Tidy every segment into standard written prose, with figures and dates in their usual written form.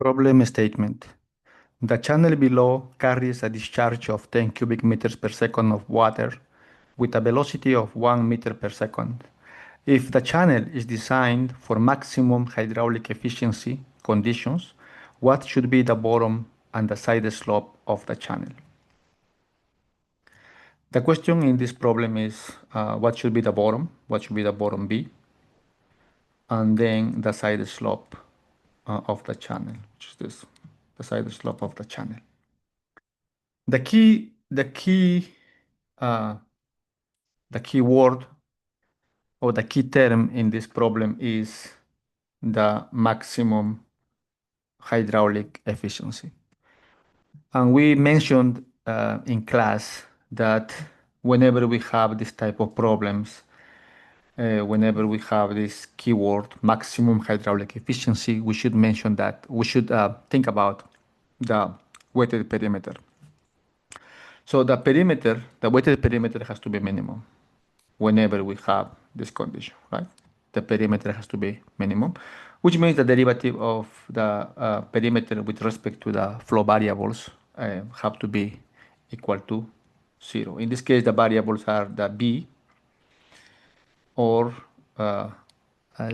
Problem statement. The channel below carries a discharge of 10 cubic meters per second of water with a velocity of 1 meter per second. If the channel is designed for maximum hydraulic efficiency conditions, what should be the bottom and the side slope of the channel? The question in this problem is what should be the bottom, what should be the bottom B, and then the side slope of the channel, which is this, the side slope of the channel. Uh, the key word or the key term in this problem is the maximum hydraulic efficiency. And we mentioned in class that whenever we have this type of problems, whenever we have this keyword maximum hydraulic efficiency, we should mention that we should think about the weighted perimeter. So the perimeter, the weighted perimeter has to be minimum whenever we have this condition, right? The perimeter has to be minimum, which means the derivative of the perimeter with respect to the flow variables have to be equal to 0. In this case, the variables are the B or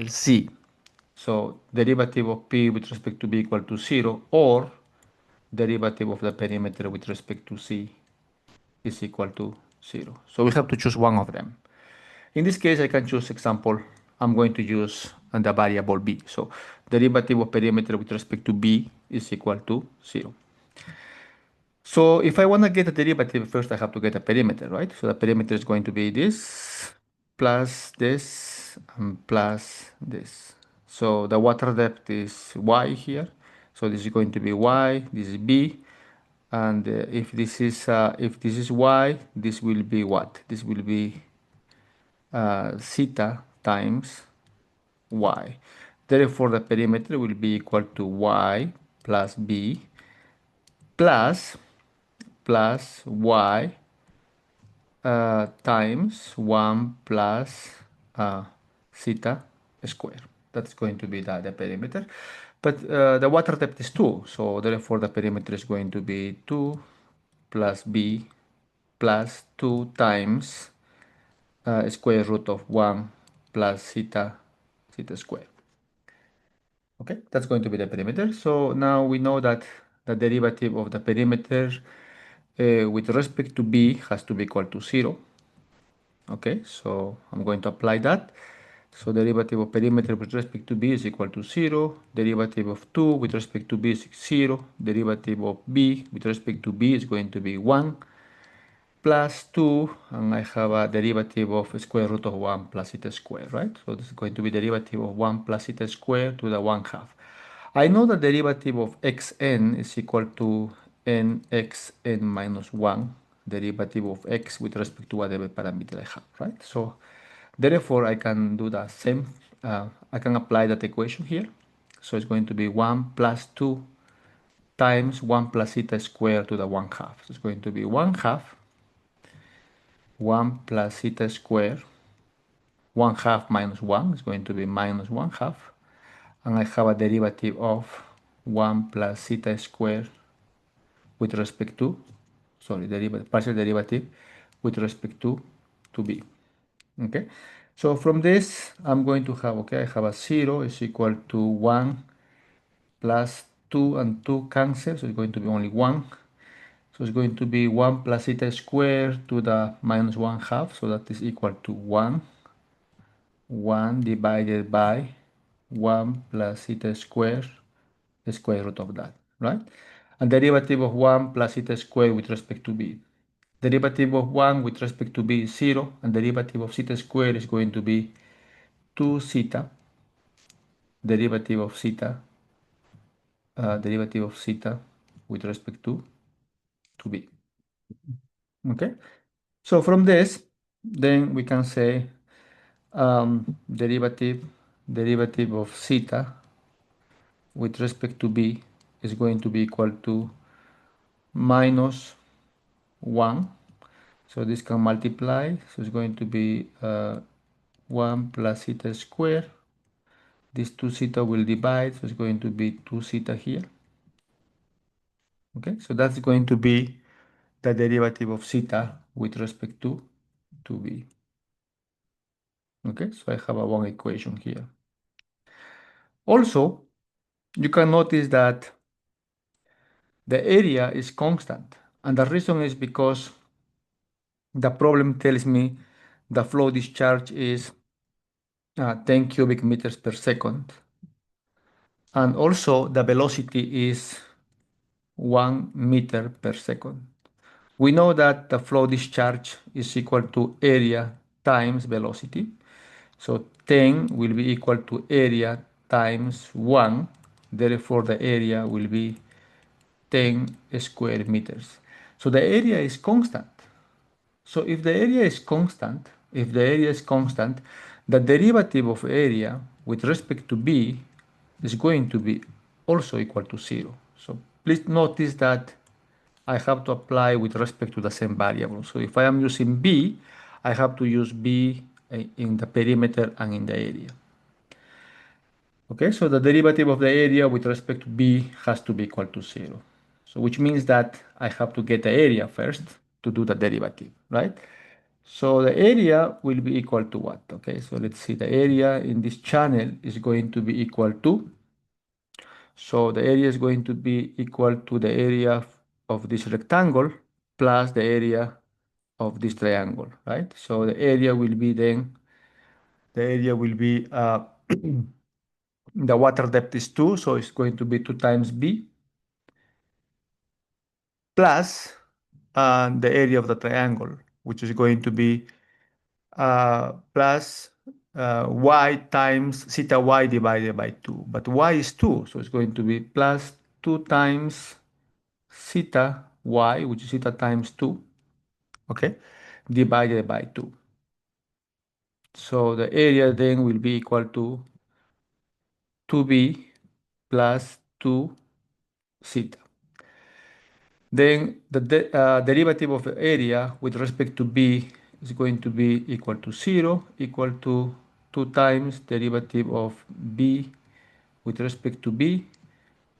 C. So derivative of P with respect to B equal to 0, or derivative of the perimeter with respect to C is equal to 0. So we have to choose one of them. In this case, I can choose example. I'm going to use the variable B. So derivative of perimeter with respect to B is equal to 0. So if I want to get a derivative, first I have to get a perimeter, right? So the perimeter is going to be this, plus this, and plus this. So the water depth is Y here. So this is going to be Y, this is B. And if this is Y, this will be what? This will be theta times Y. Therefore, the perimeter will be equal to Y plus B plus Y times 1 plus theta square. That's going to be the perimeter. But the water depth is 2, so therefore the perimeter is going to be 2 plus B plus 2 times square root of 1 plus theta square. Okay, that's going to be the perimeter. So now we know that the derivative of the perimeter with respect to B has to be equal to 0. Okay, so I'm going to apply that. So derivative of perimeter with respect to B is equal to 0. Derivative of 2 with respect to B is 0. Derivative of B with respect to B is going to be 1 plus 2, and I have a derivative of square root of 1 plus theta square, right? So this is going to be derivative of 1 plus theta square to the 1/2. I know the derivative of xn is equal to nxn minus 1, derivative of x with respect to whatever parameter I have, right? So therefore, I can do the same. I can apply that equation here. So it's going to be 1 plus 2 times 1 plus theta square to the 1/2. So it's going to be 1/2 1 plus theta square, 1/2 minus 1 is going to be minus 1/2, and I have a derivative of 1 plus theta square with respect to, sorry, partial derivative with respect to b. Okay, so from this I'm going to have, okay, I have a 0 is equal to 1 plus 2 and 2 cancel, so it's going to be only 1. So it's going to be 1 plus theta squared to the minus 1/2, so that is equal to 1 divided by 1 plus theta squared, the square root of that, right? And derivative of 1 plus theta squared with respect to b. Derivative of 1 with respect to b is 0, and derivative of theta squared is going to be 2 theta, derivative of theta with respect to b. Okay, so from this, then we can say derivative of theta with respect to b is going to be equal to minus 1. So this can multiply. So it's going to be 1 plus theta squared. This 2 theta will divide. So it's going to be 2 theta here. Okay, so that's going to be the derivative of theta with respect to b. Okay, so I have a one equation here. Also, you can notice that the area is constant, and the reason is because the problem tells me the flow discharge is 10 cubic meters per second, and also the velocity is 1 meter per second. We know that the flow discharge is equal to area times velocity. So 10 will be equal to area times 1. Therefore, the area will be 10 square meters. So the area is constant. So if the area is constant, the derivative of area with respect to b is going to be also equal to 0. So please notice that I have to apply with respect to the same variable. So if I am using b, I have to use b in the perimeter and in the area. Okay, so the derivative of the area with respect to b has to be equal to 0. So which means that I have to get the area first to do the derivative, right? So the area will be equal to what? Okay, so let's see, the area in this channel is going to be equal to, so the area is going to be equal to the area of this rectangle plus the area of this triangle, right? So the area will be then, the area will be, the water depth is 2, so it's going to be 2 times b plus the area of the triangle, which is going to be plus y times theta y divided by 2. But y is 2, so it's going to be plus 2 times theta y, which is theta times 2, okay, divided by 2. So the area then will be equal to 2b plus 2 theta. Then the derivative of the area with respect to b is going to be equal to 0, equal to 2 times derivative of b with respect to b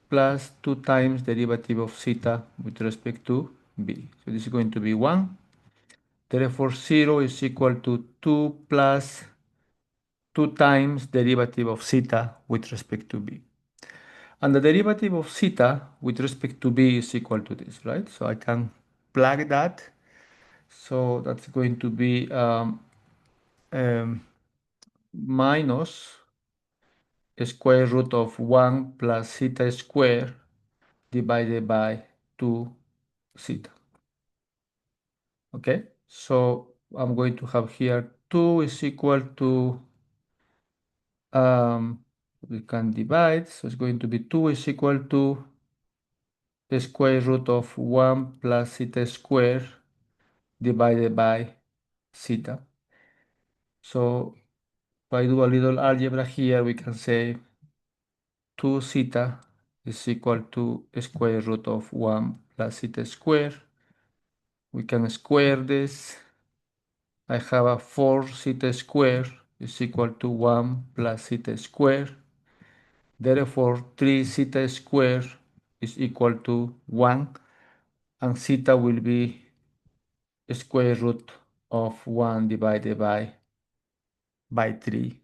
plus 2 times derivative of theta with respect to b. So this is going to be 1. Therefore, 0 is equal to 2 plus 2 times derivative of theta with respect to b. And the derivative of theta with respect to b is equal to this, right? So I can plug that. So that's going to be minus square root of 1 plus theta square divided by 2 theta. Okay, so I'm going to have here 2 is equal to, we can divide, so it's going to be 2 is equal to the square root of 1 plus theta square divided by theta. So if I do a little algebra here, we can say 2 theta is equal to square root of 1 plus theta square. We can square this. I have a 4 theta square is equal to 1 plus theta square. Therefore, 3 theta square is equal to 1, and theta will be square root of 1 divided by 3,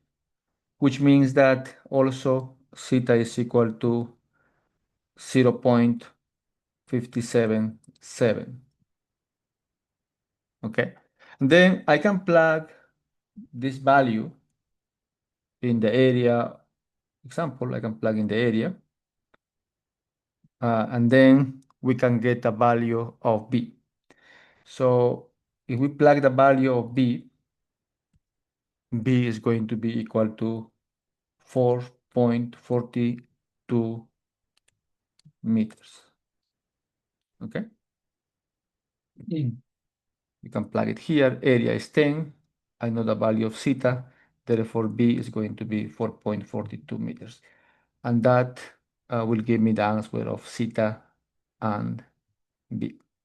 which means that also theta is equal to 0.577. Okay, and then I can plug this value in the area. Example, I can plug in the area, and then we can get a value of b. So if we plug the value of b, b is going to be equal to 4.42 meters. Okay. You can plug it here. Area is 10. I know the value of theta. Therefore, b is going to be 4.42 meters. And that will give me the answer of theta and b.